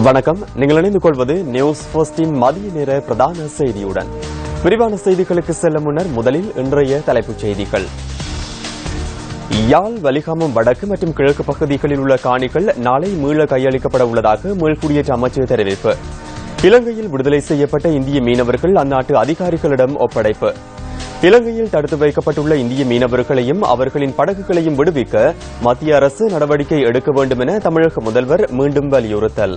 வணக்கம். நீங்கள் இணைந்து கொள்வது நியூஸ் போஸ்டின் மதிய நேர பிரதான செய்தியுடன். விரிவான செய்திகளுக்கு செல்ல முன்னர் முதலில் இன்றைய தலைப்புச் செய்திகள். யாழ், வலிகாமம் வடக்கு மற்றும் கிழக்கு பகுதிகளில் உள்ள காணிகள் நாளை மீள கையளிக்கப்பட உள்ளதாக மீள்குடியேற்ற அமைச்சர் தெரிவிப்பு. இலங்கையில் விடுதலை செய்யப்பட்ட இந்திய மீனவர்கள் அந்நாட்டு அதிகாரிகளிடம் ஒப்படைப்பு. இலங்கையில் தடுத்து வைக்கப்பட்டுள்ள இந்திய மீனவர்களையும் அவர்களின் படகுகளையும் விடுவிக்க மத்திய அரசு நடவடிக்கை எடுக்க வேண்டும் என தமிழக முதல்வர் மீண்டும் வலியுறுத்தல்.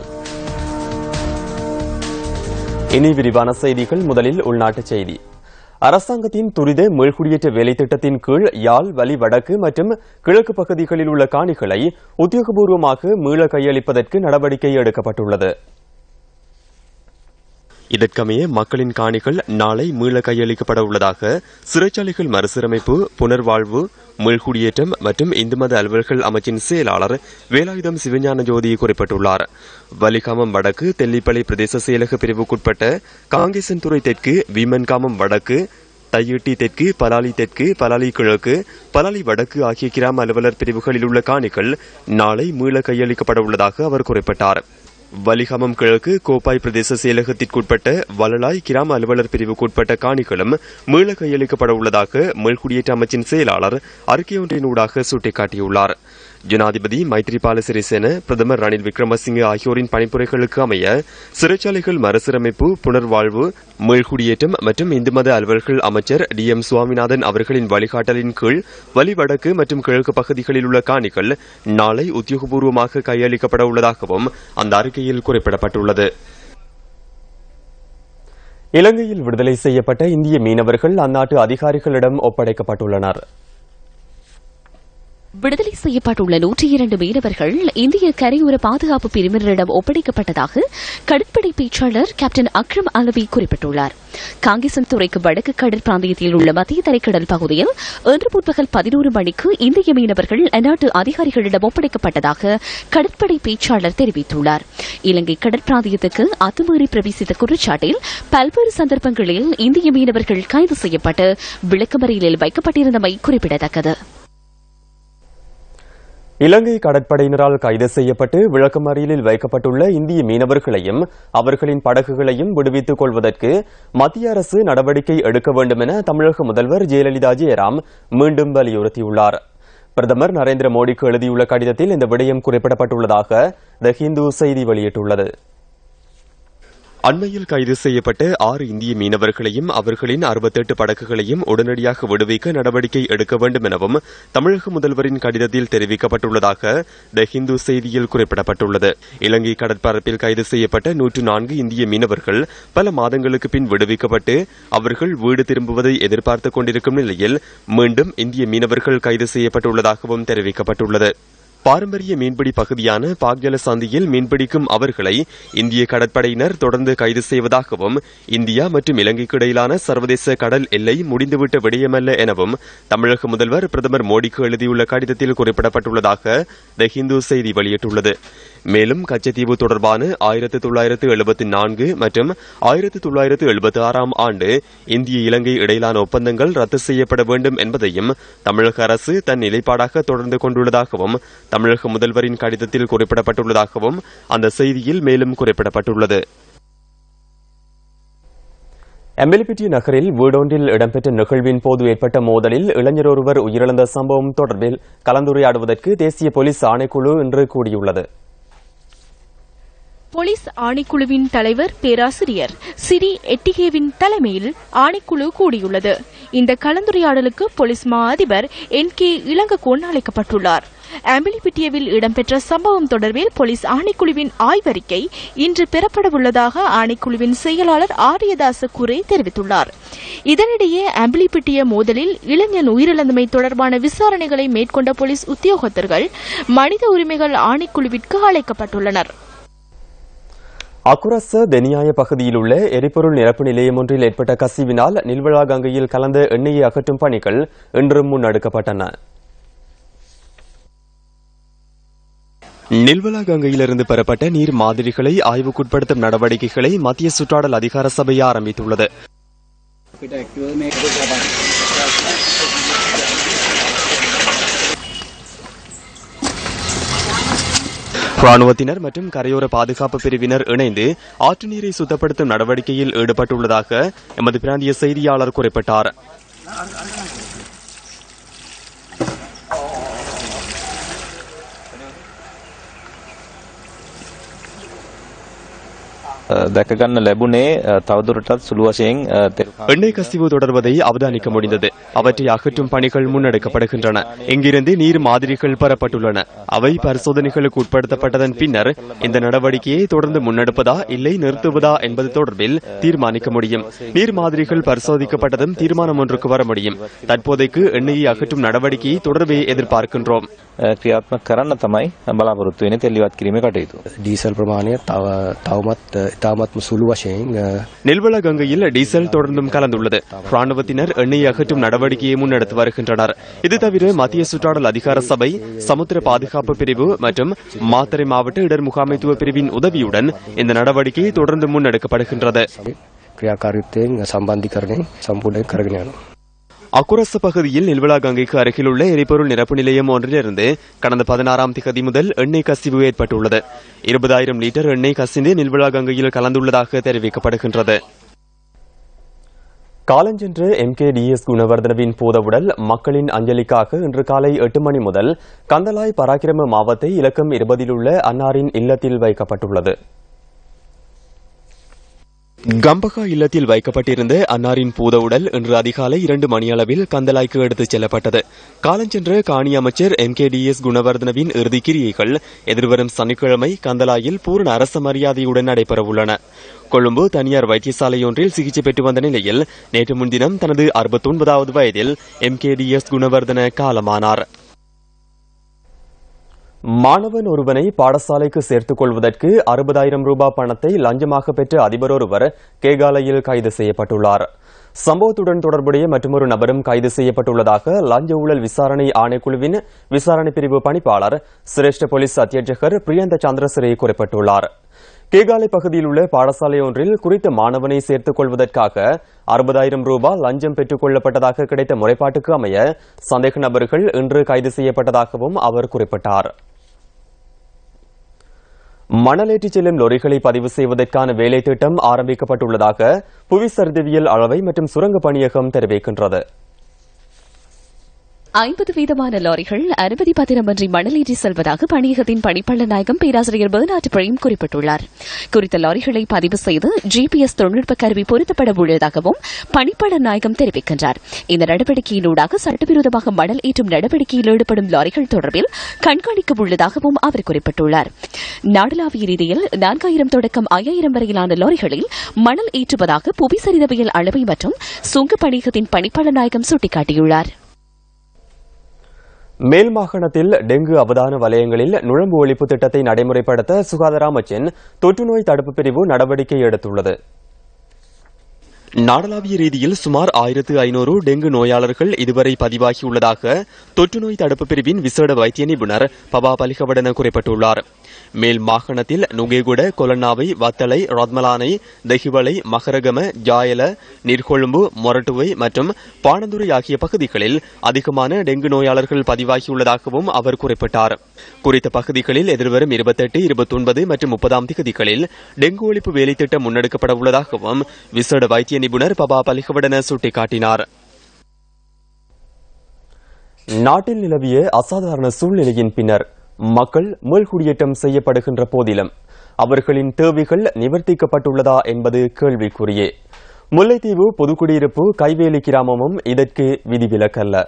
இனி விரிவான செய்திகள். முதலில் உள்நாட்டுச் செய்தி. அரசாங்கத்தின் துரித மீள்குடியேற்ற வேலை திட்டத்தின் கீழ் யாழ், வலி வடக்கு மற்றும் கிழக்கு பகுதிகளில் உள்ள காணிகளை உத்தியோகபூர்வமாக மீள கையளிப்பதற்கு நடவடிக்கை எடுக்கப்பட்டுள்ளது. இதற்கமைய மக்களின் காணிகள் நாளை மீள கையளிக்கப்பட உள்ளதாக சிறைச்சாலைகள் மறுசீரமைப்பு, புனர்வாழ்வு, மீள்குடியேற்றம் மற்றும் இந்து மத அலுவல்கள் அமைச்சின் செயலாளர் வேலாயுதம் சிவஞான ஜோதி குறிப்பிட்டுள்ளார். வலிகாமம் வடக்கு, தெல்லிப்பளை பிரதேச செயலக பிரிவுக்குட்பட்ட காங்கேசன்துறை தெற்கு, வீமன்காமம் வடக்கு, தையிட்டி தெற்கு, பலாலி தெற்கு, பலாலி கிழக்கு, பலாலி வடக்கு ஆகிய கிராம அலுவலர் பிரிவுகளில் உள்ள காணிகள் நாளை மீள கையளிக்கப்பட உள்ளதாக அவர் குறிப்பிட்டார். வலிகாமம் கிழக்கு, கோப்பாய் பிரதேச செயலகத்திற்குட்பட்ட வளலாய் கிராம அலுவலர் பிரிவுக்குட்பட்ட காணிகளும் மீள கையளிக்கப்பட உள்ளதாக மீள்குடியேற்ற அமைச்சின் செயலாளர் அறிக்கையொன்றினூடாக சுட்டிக்காட்டியுள்ளார். ஜனாதிபதி மைத்ரிபால சிறிசேன, பிரதமர் ரணில் விக்ரமசிங்கே ஆகியோரின் பணிப்புரைகளுக்கு அமைய சிறைச்சாலைகள் மறுசீரமைப்பு, புனர்வாழ்வு, மீள்குடியேற்றம் மற்றும் இந்து மத அலுவல்கள் அமைச்சர் DM சுவாமிநாதன் அவர்களின் வழிகாட்டலின் கீழ் வலி வடக்கு மற்றும் கிழக்கு பகுதிகளில் உள்ள காணிகள் நாளை உத்தியோகபூர்வமாக கையளிக்கப்பட உள்ளதாகவும் அந்த அறிக்கையில் குறிப்பிடப்பட்டுள்ளது. இலங்கையில் விடுதலை செய்யப்பட்ட இந்திய மீனவர்கள் அந்நாட்டு அதிகாரிகளிடம் ஒப்படைக்கப்பட்டுள்ளனர். விடுதலை செய்யப்பட்டுள்ள 102 மீனவர்கள் இந்திய கரையோர பாதுகாப்பு பிரிவினரிடம் ஒப்படைக்கப்பட்டதாக கடற்படை பேச்சாளர் கேப்டன் அக்ரம் அலவி குறிப்பிட்டுள்ளார். காங்கேசன் துறைக்கு வடக்கு கடல் பிராந்தியத்தில் உள்ள மத்திய தரைக்கடல் பகுதியில் இன்று முற்பகல் 11 மணிக்கு இந்திய மீனவர்கள் அந்நாட்டு அதிகாரிகளிடம் ஒப்படைக்கப்பட்டதாக கடற்படை பேச்சாளர் தெரிவித்துள்ளார். இலங்கை கடற்பிராந்தியத்துக்கு அத்துமீறி பிரவேசித்த குற்றச்சாட்டில் பல்வேறு சந்தர்ப்பங்களில் இந்திய மீனவர்கள் கைது செய்யப்பட்டு விளக்கமறியலில் வைக்கப்பட்டிருந்தமை குறிப்பிடத்தக்கது. இலங்கை கடற்படையினரால் கைது செய்யப்பட்டு விளக்கமறியலில் வைக்கப்பட்டுள்ள இந்திய மீனவர்களையும் அவர்களின் படகுகளையும் விடுவித்துக் கொள்வதற்கு மத்திய அரசு நடவடிக்கை எடுக்க வேண்டும் என தமிழக முதல்வர் ஜெயலலிதா ஜெயராம் மீண்டும் வலியுறுத்தியுள்ளார். பிரதமர் நரேந்திர மோடிக்கு எழுதியுள்ள கடிதத்தில் இந்த விடயம் குறிப்பிடப்பட்டுள்ளதாக தி ஹிந்து செய்தி வெளியிட்டுள்ளது. அண்மையில் கைது செய்யப்பட்ட 6 இந்திய மீனவர்களையும் அவர்களின் 68 படகுகளையும் உடனடியாக விடுவிக்க நடவடிக்கை எடுக்க வேண்டும் எனவும் தமிழக முதல்வரின் கடிதத்தில் தெரிவிக்கப்பட்டுள்ளதாக தி ஹிந்து செய்தியில் குறிப்பிடப்பட்டுள்ளது. இலங்கை கடற்பரப்பில் கைது செய்யப்பட்ட 104 இந்திய மீனவர்கள் பல மாதங்களுக்கு பின் விடுவிக்கப்பட்டு அவர்கள் வீடு திரும்புவதை எதிர்பார்த்துக் கொண்டிருக்கும் நிலையில் மீண்டும் இந்திய மீனவர்கள் கைது செய்யப்பட்டுள்ளதாகவும் தெரிவிக்கப்பட்டுள்ளது. பாரம்பரிய மீன்பிடி பகுதியான பாக்ஜல சந்தியில் மீன்பிடிக்கும் அவர்களை இந்திய கடற்படையினர் தொடர்ந்து கைது செய்வதாகவும் இந்தியா மற்றும் இலங்கைக்கு இடையிலான சர்வதேச கடல் எல்லை முடிந்துவிட்ட விடயமல்ல எனவும் தமிழக முதல்வர் பிரதமர் மோடிக்கு எழுதியுள்ள கடிதத்தில் குறிப்பிடப்பட்டுள்ளதாக தி ஹிந்து செய்தி வெளியிட்டுள்ளது. மேலும் கச்சத்தீவு தொடர்பான 1974 மற்றும் 1976 ஆண்டு இந்திய இலங்கை இடையிலான ஒப்பந்தங்கள் ரத்து செய்யப்பட வேண்டும் என்பதையும் தமிழக அரசு தன் நிலைப்பாடாக தொடர்ந்து கொண்டுள்ளதாகவும் தமிழக முதல்வரின் கடிதத்தில் குறிப்பிடப்பட்டுள்ளதாகவும் அந்த செய்தியில் மேலும் குறிப்பிடப்பட்டுள்ளது. எம்பெலிபிட்டி நகரில் வீடொன்றில் இடம்பெற்ற நிகழ்வின் போது ஏற்பட்ட மோதலில் இளைஞர் ஒருவர் உயிரிழந்த சம்பவம் தொடர்பில் கலந்துரையாடுவதற்கு தேசிய போலீஸ் ஆணைக்குழு இன்று கூடியுள்ளது. போலீஸ் ஆணைக்குழுவின் தலைவர் பேராசிரியர் சிறி எட்டிகேவின் தலைமையில் ஆணைக்குழு கூடியுள்ளது. இந்த கலந்துரையாடலுக்கு போலீஸ் மா அதிபர் NK இளங்கோவன் அழைக்கப்பட்டுள்ளார். ஆம்பிலிபிட்டியவில் இடம்பெற்ற சம்பவம் தொடர்பில் போலீஸ் ஆணைக்குழுவின் ஆய்வறிக்கை இன்று பெறப்படவுள்ளதாக ஆணைக்குழுவின் செயலாளர் ஆரியதாச குரே தெரிவித்துள்ளார். இதனிடையே ஆம்பிலிபிட்டிய மோதலில் இளைஞன் உயிரிழந்தமை தொடர்பான விசாரணைகளை மேற்கொண்ட போலீஸ் உத்தியோகத்தர்கள் மனித உரிமைகள் ஆணைக்குழுவிற்கு அழைக்கப்பட்டுள்ளனர். அக்குரச தெனியாய பகுதியில் உள்ள எரிபொருள் நிரப்பு நிலையம் ஒன்றில் ஏற்பட்ட கசிவினால் நில்வலா கங்கையில் கலந்த எண்ணெயை அகற்றும் பணிகள் இன்றும் முன்னெடுக்கப்பட்டன. நில்வலா கங்கையிலிருந்து பெறப்பட்ட நீர் மாதிரிகளை ஆய்வுக்குட்படுத்தும் நடவடிக்கைகளை மத்திய சுற்றாடல் அதிகார சபை ஆரம்பித்துள்ளது. ராணுவத்தினர் மற்றும் கரையோர பாதுகாப்பு பிரிவினர் இணைந்து ஆற்று நீரை சுத்தப்படுத்தும் நடவடிக்கையில் ஈடுபட்டுள்ளதாக எமது பிராந்திய செய்தியாளர் குறிப்பிட்டார். எண்ணெய் கசிவு தொடர்வதை அவதானிக்க முடிந்தது. அவற்றை அகற்றும் பணிகள் முன்னெடுக்கப்படுகின்றன. இங்கிருந்து நீர் மாதிரிகள் பெறப்பட்டுள்ளன. அவை பரிசோதனைகளுக்கு உட்படுத்தப்பட்டதன் பின்னர் இந்த நடவடிக்கையை தொடர்ந்து முன்னெடுப்பதா இல்லை நிறுத்துவதா என்பது தொடர்பில் தீர்மானிக்க முடியும். நீர் மாதிரிகள் பரிசோதிக்கப்பட்டதும் தீர்மானம் ஒன்றுக்கு வர முடியும். தற்போதைக்கு எண்ணெயை அகற்றும் நடவடிக்கையை தொடர்பே எதிர்பார்க்கின்றோம். ක්‍රියාත්මක කරන්න තමයි බලාපොරොත්තු වෙන්නේ තෙල්ලිවත් කිරීමේ කටයුතු. ඩීසල් ප්‍රමාණය තවමත් ඉතාමත්ම සුළු වශයෙන් நெல்வள கங்கையில் டீசல் தொடர்ந்தும் கலந்துள்ளது. ராணுவத்தினர் எண்ணெய் அகற்றும் நடவடிக்கையை முன்னெடுத்து வருகின்றனர். இது தவிர மத்திய சுற்றாடல் அதிகார சபை, சமுத்திர பாதுகாப்பு பிரிவு மற்றும் மாத்தறை மாவட்ட இடர் முகாமைத்துவ பிரிவின் உதவியுடன் இந்த நடவடிக்கை தொடர்ந்து முன்னெடுக்கப்படுகின்றது. ක්‍රියාකාරීත්වයෙන් සම්බන්ධීකරණය සම්පූර්ණයෙන් කරගෙන යනවා. அக்குரச பகுதியில் நெல்வளா கங்கைக்கு அருகிலுள்ள எரிபொருள் நிரப்பு நிலையம் ஒன்றிலிருந்து கடந்த 16ஆம் தேதி முதல் எண்ணெய் கசிவு ஏற்பட்டுள்ளது. 20,000 லிட்டர் எண்ணெய் கசிந்து நெல்வளா கங்கையில் கலந்துள்ளதாக தெரிவிக்கப்படுகின்றது. காலஞ்சென்று MKDS குணவர்தனவின் பூதவுடல் மக்களின் அஞ்சலிக்காக இன்று காலை 8 மணி முதல் கந்தலாய் பராக்கிரம மாவட்ட இலக்கம் 20 உள்ள அன்னாரின் இல்லத்தில் வைக்கப்பட்டுள்ளது. கம்பகா இல்லத்தில் வைக்கப்பட்டிருந்த அன்னாரின் பூதவுடல் இன்று அதிகாலை 2 மணியளவில் கந்தலாய்க்கு எடுத்துச் செல்லப்பட்டது. காலஞ்சென்ற காணி அமைச்சர் MKDS குணவர்தனவின் இறுதிக் கிரியைகள் எதிர்வரும் சனிக்கிழமை கந்தலாயில் பூரண அரச மரியாதையுடன் நடைபெறவுள்ளன. கொழும்பு தனியார் வைத்தியசாலையொன்றில் சிகிச்சை பெற்று வந்த நிலையில் நேற்று முன்தினம் தனது 69வது வயதில் MKDS குணவர்தன காலமானார். மாணவன் ஒருவனை பாடசாலைக்கு சேர்த்துக் கொள்வதற்கு 60,000 ரூபாய் பணத்தை லஞ்சமாக பெற்ற அதிபர் ஒருவர் கேகாலையில் கைது செய்யப்பட்டுள்ளார். சம்பவத்துடன் தொடர்புடைய மற்றொரு நபரும் கைது செய்யப்பட்டுள்ளதாக லஞ்ச ஊழல் விசாரணை ஆணைக்குழுவின் விசாரணை பிரிவு பணிப்பாளர் சிரேஷ்ட போலீஸ் அத்தியட்சகர் பிரியந்த சந்திரசிறே குறிப்பிட்டுள்ளார். கேகாலை பகுதியில் உள்ள பாடசாலை ஒன்றில் குறித்த மாணவனை சேர்த்துக் கொள்வதற்காக 60,000 ரூபாய் லஞ்சம் பெற்றுக் கொள்ளப்பட்டதாக கிடைத்த முறைப்பாட்டுக்கு அமைய சந்தேக நபர்கள் இன்று கைது செய்யப்பட்டதாகவும் அவர் குறிப்பிட்டார். மணலேற்றிச் செல்லும் லொரிகளை பதிவு செய்வதற்கான வேலை திட்டம் ஆரம்பிக்கப்பட்டுள்ளதாக புவிச்சரிதவியல் அளவை மற்றும் சுரங்க பணியகம் தெரிவிக்கின்றது. 50% லாரிகள் அனுமதி பத்திரமின்றி மணலேற்றி செல்வதாக பணியகத்தின் பணிப்பாளர் நாயகம் பேராசிரியர் பெர்னாட் பிரேம் குறிப்பிட்டுள்ளார். குறித்த லாரிகளை பதிவு செய்து GPS தொழில்நுட்ப கருவி பொருத்தப்பட உள்ளதாகவும் பணிப்பாளர் நாயகம் தெரிவிக்கின்றார். இந்த நடவடிக்கையினூடாக சட்டவிரோதமாக மணல் ஏற்றும் நடவடிக்கையில் ஈடுபடும் லாரிகள் தொடர்பில் கண்காணிக்க உள்ளதாகவும் அவர் குறிப்பிட்டுள்ளார். நாடளாவிய ரீதியில் 4,000 தொடக்கம் 5,000 வரையிலான லாரிகளில் மணல் ஏற்றுவதாக புவிச்சரிதவியல் அளவை மற்றும் சுங்க பணியகத்தின் பணிப்பாளர் நாயகம் சுட்டிக்காட்டியுள்ளார். மேல் மாகாணத்தில் டெங்கு அவதான வலயங்களில் நுழம்பு ஒழிப்பு திட்டத்தை நடைமுறைப்படுத்த சுகாதார அமைச்சின் தொற்றுநோய் தடுப்பு பிரிவு நடவடிக்கை எடுத்துள்ளது. நாடளாவிய ரீதியில் சுமார் 1,500 டெங்கு நோயாளர்கள் இதுவரை பதிவாகியுள்ளதாக தொற்றுநோய் தடுப்பு பிரிவின் விசேட வைத்திய நிபுணர் பபா பலிகவடன குறிப்பிட்டுள்ளார். மேல் மாகாணத்தில் நுகேகுட, கொலன்னாவை, வத்தளை, ரத்மலானை, தெஹிவளை, மகரகம, ஜாயல, நீர்கொழும்பு, மொரட்டுவை மற்றும் பாணந்துறை ஆகிய பகுதிகளில் அதிகமான டெங்கு நோயாளர்கள் பதிவாகியுள்ளதாகவும் அவர் குறிப்பிட்டார். குறித்த பகுதிகளில் எதிர்வரும் 28, 29 மற்றும் 30ஆம் தேதிகளில் டெங்கு ஒழிப்பு வேலை திட்டம் முன்னெடுக்கப்பட உள்ளதாகவும் விசேட வைத்திய நிபுணர் பபா பலிகவடன சுட்டிக்காட்டினார். நாட்டில் நிலவிய அசாதாரண சூழ்நிலையின் பின்னர் மக்கள் மீள்குடியேற்றம் செய்யப்படுகின்ற போதிலும் அவர்களின் தேவைகள் நிவர்த்திக்கப்பட்டுள்ளதா என்பது கேள்விக்குறியே. முல்லைத்தீவு பொதுக்குடியிருப்பு கைவேலி கிராமமும் இதற்கு விதிவிலக்கல்ல.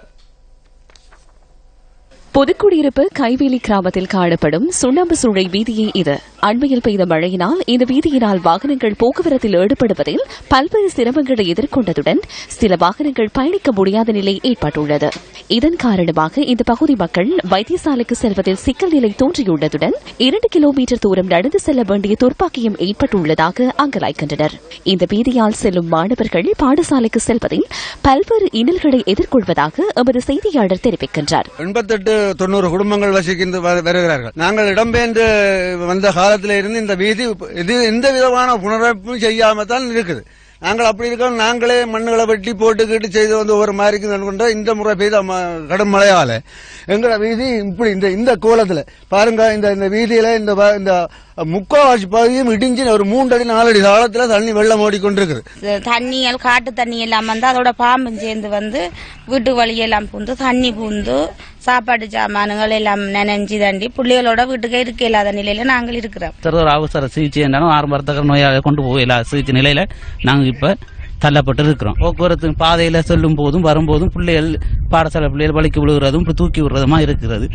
புதுக்குடியிருப்பு கைவேலி கிராமத்தில் காணப்படும் சுண்ணாம்பு சூளை வீதியே இது. அண்மையில் பெய்த மழையினால் இந்த வீதியினால் வாகனங்கள் போக்குவரத்தில் ஈடுபடுவதில் பல்வேறு சிரமங்களை எதிர்கொண்டதுடன் சில வாகனங்கள் பயணிக்க முடியாத நிலை ஏற்பட்டுள்ளது. இதன் காரணமாக இந்த பகுதி மக்கள் வைத்தியசாலைக்கு செல்வதில் சிக்கல் நிலை தோன்றியுள்ளதுடன் 2 கிலோமீட்டர் தூரம் நடந்து செல்ல வேண்டிய துர்ப்பாக்கியம் ஏற்பட்டுள்ளதாக அங்கலாய்க்கின்றனர். இந்த வீதியால் செல்லும் மாணவர்கள் பாடசாலைக்கு செல்வதில் பல்வேறு இன்னல்களை எதிர்கொள்வதாக எமது செய்தியாளர் தெரிவிக்கின்றார். 90 குடும்பங்கள் வசிக்கின்ற வருகிறார்கள். நாங்கள் இடம்பெயர்ந்து வந்த காலத்தில் இருந்து இந்த வீதி எந்த விதமான புனரமைப்பும் செய்யாமல் தான் இருக்குது. நாங்கள் அப்படி இருக்கோம். நாங்களே மண்ணுகளை வெட்டி போட்டுக்கிட்டு செய்து வந்து ஒரு மாதிரி கொண்ட இந்த முறை பெய்த கடும் மழையால எங்களோட வீதி இப்படி இந்த கோலத்துல பாருங்க. இந்த வீதியில இந்த முக்காவாசி பகுதியும் இடிஞ்சு ஒரு 3 அடி 4 அடி காலத்துல தண்ணி வெள்ளம் ஓடிக்கொண்டிருக்குது. தண்ணியால் காட்டு தண்ணி எல்லாம் வந்து அதோட பாம்பும் சேர்ந்து வந்து வீட்டு வழியெல்லாம் பூந்து தண்ணி பூந்து சாப்பாடு சாமான்கள் எல்லாம் நனைஞ்சி தண்டி பிள்ளைகளோட வீட்டுக்கே இருக்க இல்லாத நிலையில நாங்கள் இருக்கிறோம். ஒரு அவசர சிகிச்சை என்றாலும் ஆரம்பத்தக்க நோயாக கொண்டு போகல சிகிச்சை நிலையில நாங்கள் இப்ப தள்ளப்பட்டு இருக்கிறோம். போக்குவரத்து பாதையில செல்லும் போதும் வரும்போதும் பிள்ளைகள் பாடசாலை பிள்ளைகள் வலிக்கு விழுகிறதும் தூக்கி விடுறதுமா இருக்கிறது.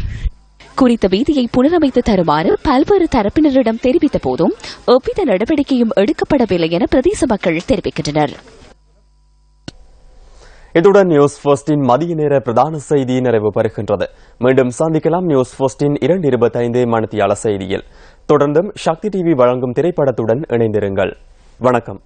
குறித்த வீதியை புனரமைத்து தருமாறு பல்வேறு தரப்பினரிடம் தெரிவித்த போதும் எவ்வித நடவடிக்கையும் எடுக்கப்படவில்லை என பிரதேச மக்கள் தெரிவிக்கின்றனர். இத்துடன் நியூஸ் ஃபர்ஸ்டின் மதிய நேர பிரதான செய்தி நிறைவு பெறுகின்றது. மீண்டும் சந்திக்கலாம் நியூஸ் ஃபர்ஸ்டின் 2:25 மணித்தியால செய்தியில். தொடர்ந்தும் சக்தி டிவி வழங்கும் திரைப்படத்துடன் இணைந்திருங்கள். வணக்கம்.